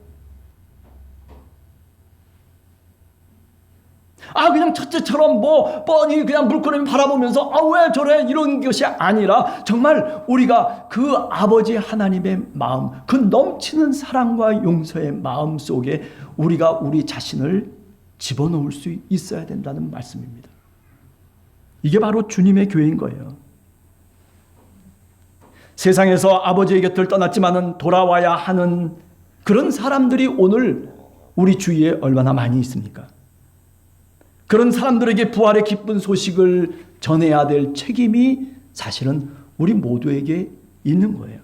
그냥 첫째처럼 뻔히 그냥 물끄러미 바라보면서 왜 저래 이런 것이 아니라 정말 우리가 그 아버지 하나님의 마음, 그 넘치는 사랑과 용서의 마음 속에 우리가 우리 자신을 집어넣을 수 있어야 된다는 말씀입니다. 이게 바로 주님의 교회인 거예요. 세상에서 아버지의 곁을 떠났지만은 돌아와야 하는 그런 사람들이 오늘 우리 주위에 얼마나 많이 있습니까? 그런 사람들에게 부활의 기쁜 소식을 전해야 될 책임이 사실은 우리 모두에게 있는 거예요.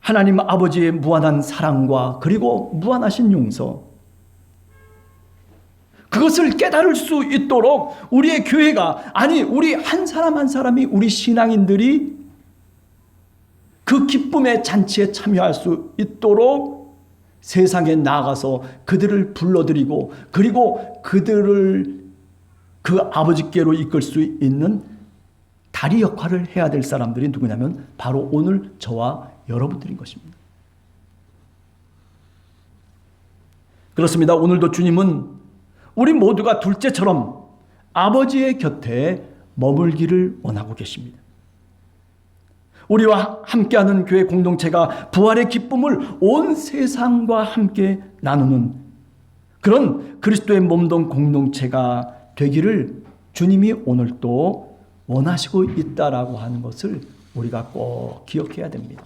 하나님 아버지의 무한한 사랑과 그리고 무한하신 용서, 그것을 깨달을 수 있도록 우리의 교회가, 우리 한 사람 한 사람이, 우리 신앙인들이 그 기쁨의 잔치에 참여할 수 있도록 세상에 나가서 그들을 불러들이고 그리고 그들을 그 아버지께로 이끌 수 있는 다리 역할을 해야 될 사람들이 누구냐면 바로 오늘 저와 여러분들인 것입니다. 그렇습니다. 오늘도 주님은 우리 모두가 둘째처럼 아버지의 곁에 머물기를 원하고 계십니다. 우리와 함께하는 교회 공동체가 부활의 기쁨을 온 세상과 함께 나누는 그런 그리스도의 몸된 공동체가 되기를 주님이 오늘 또 원하시고 있다라고 하는 것을 우리가 꼭 기억해야 됩니다.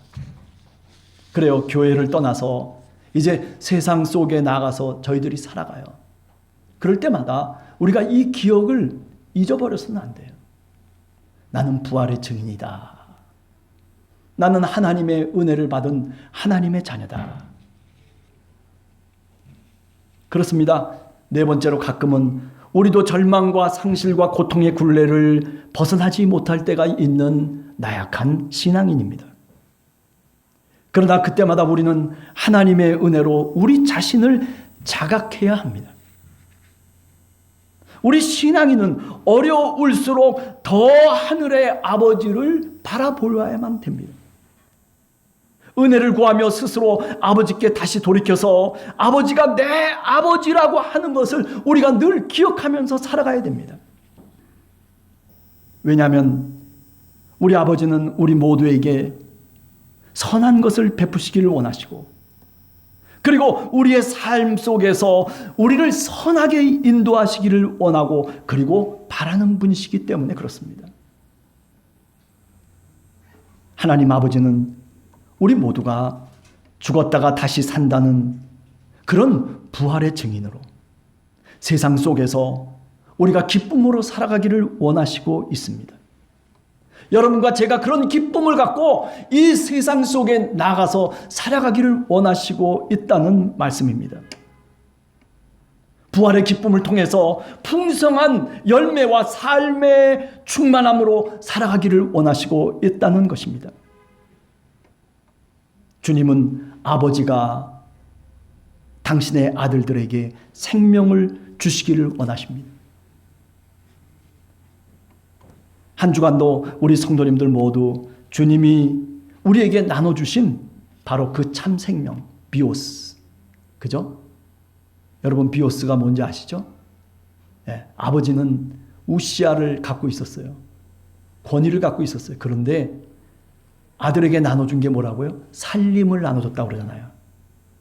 그래요. 교회를 떠나서 이제 세상 속에 나가서 저희들이 살아가요. 그럴 때마다 우리가 이 기억을 잊어버려서는 안 돼요. 나는 부활의 증인이다. 나는 하나님의 은혜를 받은 하나님의 자녀다. 그렇습니다. 네 번째로, 가끔은 우리도 절망과 상실과 고통의 굴레를 벗어나지 못할 때가 있는 나약한 신앙인입니다. 그러나 그때마다 우리는 하나님의 은혜로 우리 자신을 자각해야 합니다. 우리 신앙인은 어려울수록 더 하늘의 아버지를 바라보아야만 됩니다. 은혜를 구하며 스스로 아버지께 다시 돌이켜서 아버지가 내 아버지라고 하는 것을 우리가 늘 기억하면서 살아가야 됩니다. 왜냐하면 우리 아버지는 우리 모두에게 선한 것을 베푸시기를 원하시고, 그리고 우리의 삶 속에서 우리를 선하게 인도하시기를 원하고 그리고 바라는 분이시기 때문에 그렇습니다. 하나님 아버지는 우리 모두가 죽었다가 다시 산다는 그런 부활의 증인으로 세상 속에서 우리가 기쁨으로 살아가기를 원하시고 있습니다. 여러분과 제가 그런 기쁨을 갖고 이 세상 속에 나가서 살아가기를 원하시고 있다는 말씀입니다. 부활의 기쁨을 통해서 풍성한 열매와 삶의 충만함으로 살아가기를 원하시고 있다는 것입니다. 주님은 아버지가 당신의 아들들에게 생명을 주시기를 원하십니다. 한 주간도 우리 성도님들 모두 주님이 우리에게 나눠주신 바로 그 참 생명, 비오스. 그죠? 여러분, 비오스가 뭔지 아시죠? 네, 아버지는 우시아를 갖고 있었어요. 권위를 갖고 있었어요. 그런데 아들에게 나눠준 게 뭐라고요? 살림을 나눠줬다고 그러잖아요.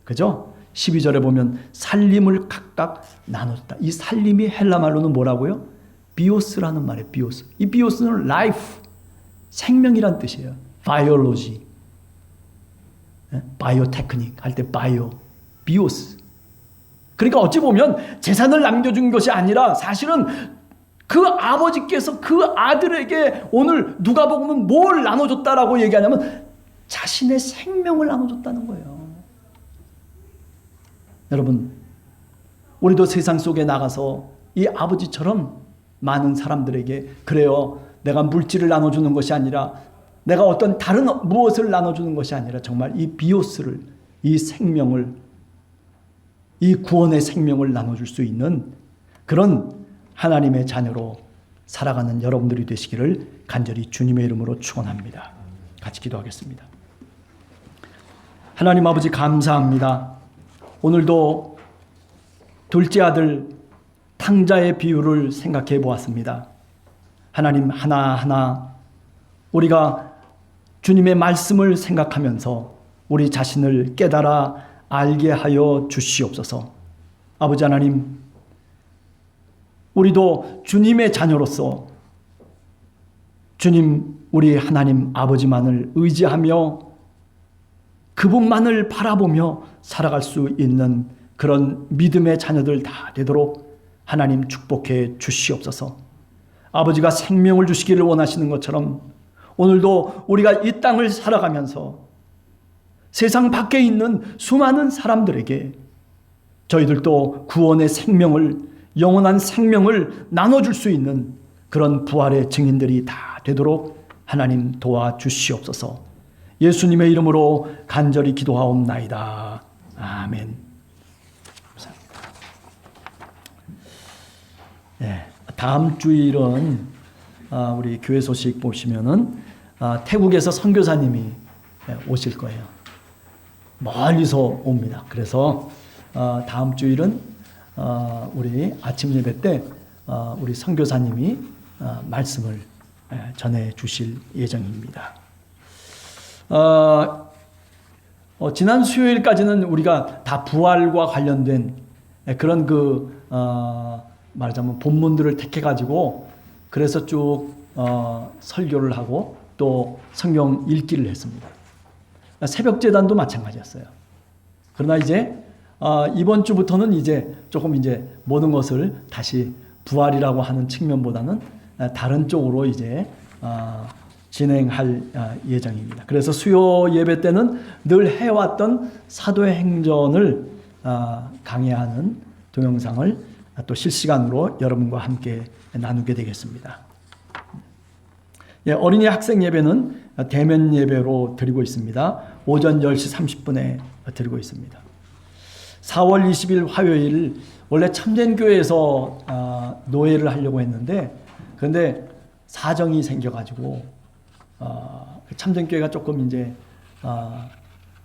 그죠? 12절에 보면 살림을 각각 나눠줬다. 이 살림이 헬라 말로는 뭐라고요? 비오스라는 말이에요. 비오스. 이 비오스는 라이프, 생명이란 뜻이에요. 바이올로지, 바이오 테크닉 할 때 바이오, 비오스. 그러니까 어찌 보면 재산을 남겨준 것이 아니라 사실은 그 아버지께서 그 아들에게 오늘 누가복음은 뭘 나눠줬다라고 얘기하냐면 자신의 생명을 나눠줬다는 거예요. 여러분, 우리도 세상 속에 나가서 이 아버지처럼 많은 사람들에게 그래요. 내가 물질을 나눠주는 것이 아니라 내가 어떤 다른 무엇을 나눠주는 것이 아니라 정말 이 비오스를, 이 생명을, 이 구원의 생명을 나눠줄 수 있는 그런 하나님의 자녀로 살아가는 여러분들이 되시기를 간절히 주님의 이름으로 축원합니다. 같이 기도하겠습니다. 하나님 아버지 감사합니다. 오늘도 둘째 아들 탕자의 비유를 생각해 보았습니다. 하나님, 하나하나 우리가 주님의 말씀을 생각하면서 우리 자신을 깨달아 알게 하여 주시옵소서. 아버지 하나님, 우리도 주님의 자녀로서 주님, 우리 하나님 아버지만을 의지하며 그분만을 바라보며 살아갈 수 있는 그런 믿음의 자녀들 다 되도록 하나님 축복해 주시옵소서. 아버지가 생명을 주시기를 원하시는 것처럼 오늘도 우리가 이 땅을 살아가면서 세상 밖에 있는 수많은 사람들에게 저희들도 구원의 생명을, 영원한 생명을 나눠줄 수 있는 그런 부활의 증인들이 다 되도록 하나님 도와주시옵소서. 예수님의 이름으로 간절히 기도하옵나이다. 아멘. 감사합니다. 네, 다음 주일은 우리 교회 소식 보시면은 태국에서 선교사님이 오실 거예요. 멀리서 옵니다. 그래서 다음 주일은 우리 아침 예배 때 우리 선교사님이 말씀을 전해 주실 예정입니다. 지난 수요일까지는 우리가 다 부활과 관련된 그런 말하자면 본문들을 택해가지고 그래서 쭉 설교를 하고 또 성경 읽기를 했습니다. 새벽 제단도 마찬가지였어요. 그러나 이제 이번 주부터는 이제 조금 이제 모든 것을 다시 부활이라고 하는 측면보다는 다른 쪽으로 이제 진행할 예정입니다. 그래서 수요 예배 때는 늘 해왔던 사도의 행전을 강해하는 동영상을 또 실시간으로 여러분과 함께 나누게 되겠습니다. 어린이 학생 예배는 대면 예배로 드리고 있습니다. 오전 10시 30분에 드리고 있습니다. 4월 20일 화요일 원래 참전교회에서 노예를 하려고 했는데 그런데 사정이 생겨가지고 참전교회가 조금 이제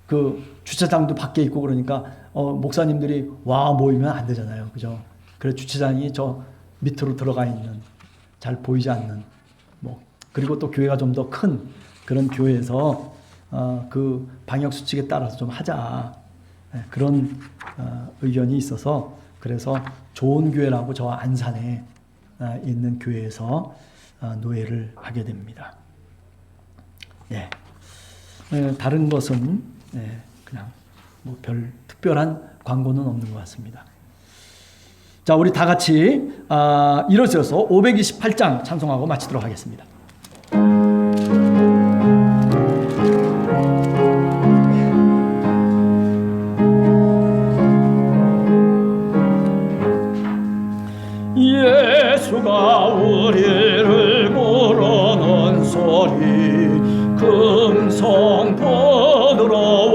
그 주차장도 밖에 있고 그러니까 목사님들이 와 모이면 안 되잖아요, 그죠? 그래서 주차장이 저 밑으로 들어가 있는 잘 보이지 않는 그리고 또 교회가 좀 더 큰 그런 교회에서 그 방역 수칙에 따라서 좀 하자 그런 의견이 있어서 그래서 좋은 교회라고 저 안산에 있는 교회에서 노예를 하게 됩니다. 네. 다른 것은 그냥 별 특별한 광고는 없는 것 같습니다. 자, 우리 다 같이 일어서서 528장 찬송하고 마치도록 하겠습니다.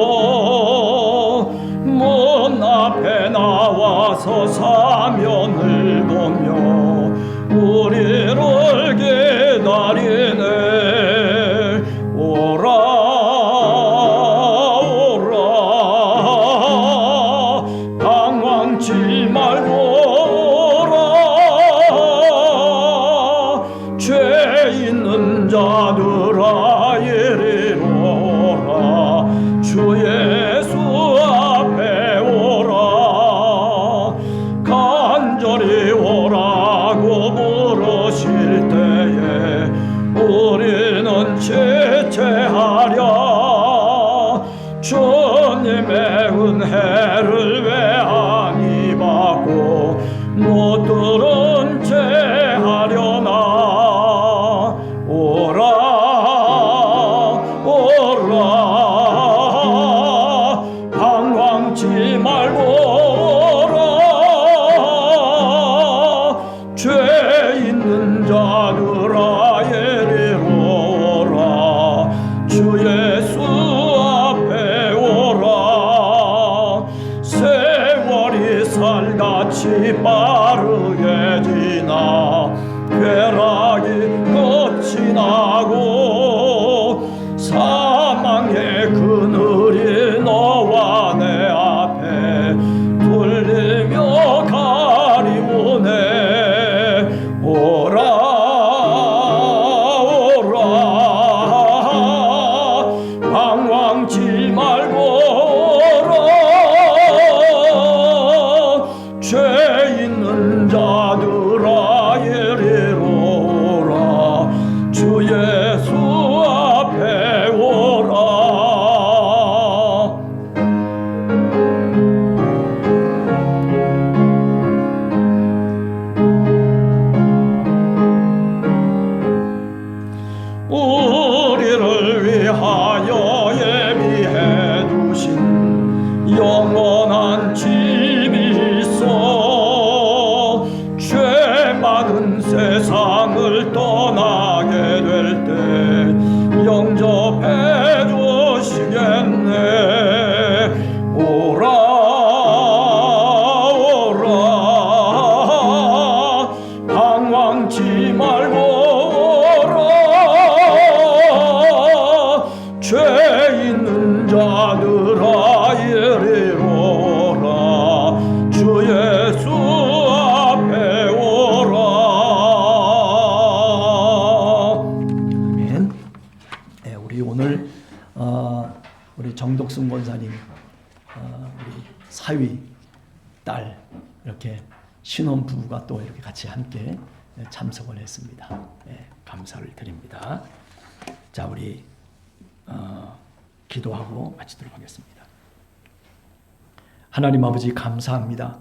쳐들어와 문 앞에 나와서 사면을 보며 우리를 기다리네. 오라 오라 방황치 말고 오라. 죄 있는 자들아 이리로 오라. 주 예수 앞에 오라. 간절히 오라고 부르실 때에 우리는 지체하랴. 주님의 은혜를 왜 아니 받고 못 들은 채 하려나. 오라 오라 방황치 말고 오라. 죄 있는 자들아 이리로 오라. 주 예수 앞에 오라. 세월이 살같이 빠르게 지나 쾌락이 끝이 나고 사망의 그늘이 너와 내 앞에 돌리며 가리우네. 오라 오라 방황치 말고 오라. 죄 있는 자들아 이리로 오라. 주 예수 앞에 오라. 우리를 위하여 예비해 두신 영원한 집이 있어. 죄 많은 세상을 떠나게 될 때 영접해 주시겠네. 오라 오라 방황치 말고 오라. 죄 있는 자들아 이리로 오라. 주 예수 앞에 오라. 아멘. 네, 우리 오늘 우리 정덕순 권사님 우리 사위 딸 이렇게 신혼 부부가 또 이렇게 같이 함께 참석을 했습니다. 네, 감사를 드립니다. 자, 우리 기도하고 마치도록 하겠습니다. 하나님 아버지 감사합니다.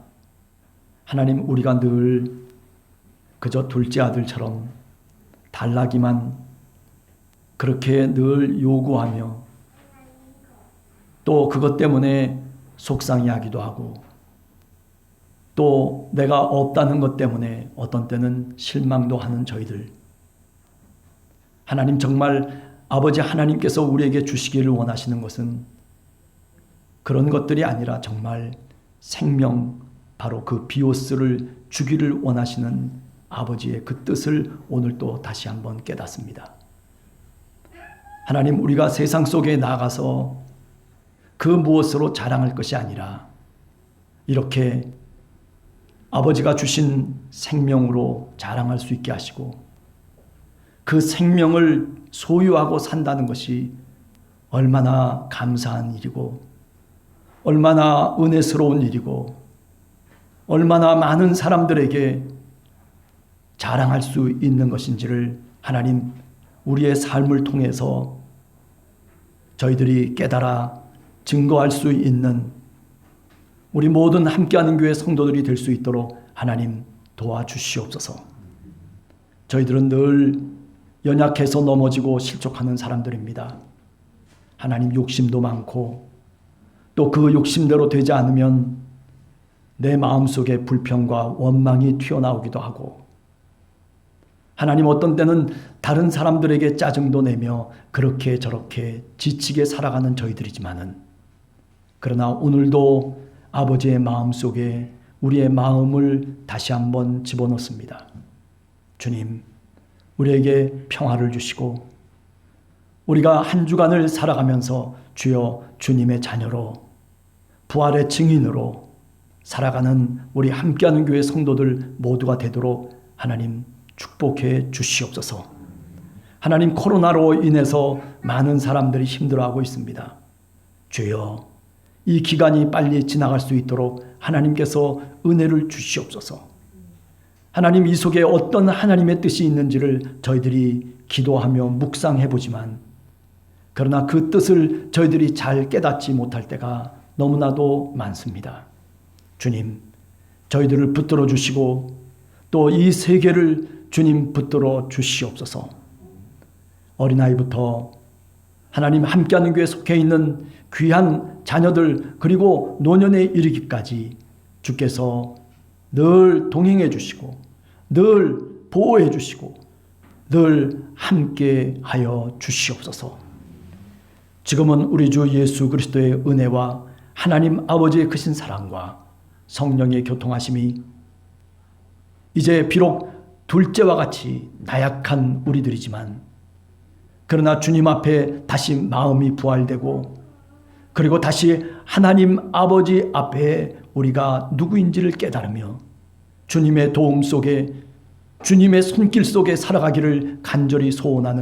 하나님, 우리가 늘 그저 둘째 아들처럼 달라기만 그렇게 늘 요구하며 또 그것 때문에 속상해하기도 하고 또 내가 없다는 것 때문에 어떤 때는 실망도 하는 저희들, 하나님, 정말 아버지 하나님께서 우리에게 주시기를 원하시는 것은 그런 것들이 아니라 정말 생명, 바로 그 비오스를 주기를 원하시는 아버지의 그 뜻을 오늘 또 다시 한번 깨닫습니다. 하나님, 우리가 세상 속에 나가서 그 무엇으로 자랑할 것이 아니라 이렇게 아버지가 주신 생명으로 자랑할 수 있게 하시고 그 생명을 소유하고 산다는 것이 얼마나 감사한 일이고 얼마나 은혜스러운 일이고 얼마나 많은 사람들에게 자랑할 수 있는 것인지를 하나님, 우리의 삶을 통해서 저희들이 깨달아 증거할 수 있는 우리 모든 함께하는 교회 성도들이 될 수 있도록 하나님 도와주시옵소서. 저희들은 늘 연약해서 넘어지고 실족하는 사람들입니다. 하나님, 욕심도 많고 또 그 욕심대로 되지 않으면 내 마음속에 불평과 원망이 튀어나오기도 하고, 하나님, 어떤 때는 다른 사람들에게 짜증도 내며 그렇게 저렇게 지치게 살아가는 저희들이지만은, 그러나 오늘도 아버지의 마음속에 우리의 마음을 다시 한번 집어넣습니다. 주님, 우리에게 평화를 주시고 우리가 한 주간을 살아가면서 주여 주님의 자녀로, 부활의 증인으로 살아가는 우리 함께하는 교회 성도들 모두가 되도록 하나님 축복해 주시옵소서. 하나님, 코로나로 인해서 많은 사람들이 힘들어하고 있습니다. 주여, 이 기간이 빨리 지나갈 수 있도록 하나님께서 은혜를 주시옵소서. 하나님, 이 속에 어떤 하나님의 뜻이 있는지를 저희들이 기도하며 묵상해 보지만, 그러나 그 뜻을 저희들이 잘 깨닫지 못할 때가 너무나도 많습니다. 주님, 저희들을 붙들어 주시고 또 이 세계를 주님 붙들어 주시옵소서. 어린아이부터 하나님 함께하는 교회에 속해 있는 귀한 자녀들, 그리고 노년에 이르기까지 주께서 늘 동행해 주시고 늘 보호해 주시고 늘 함께하여 주시옵소서. 지금은 우리 주 예수 그리스도의 은혜와 하나님 아버지의 크신 사랑과 성령의 교통하심이 이제 비록 둘째와 같이 나약한 우리들이지만, 그러나 주님 앞에 다시 마음이 부활되고, 그리고 다시 하나님 아버지 앞에 우리가 누구인지를 깨달으며 주님의 도움 속에, 주님의 손길 속에 살아가기를 간절히 소원하는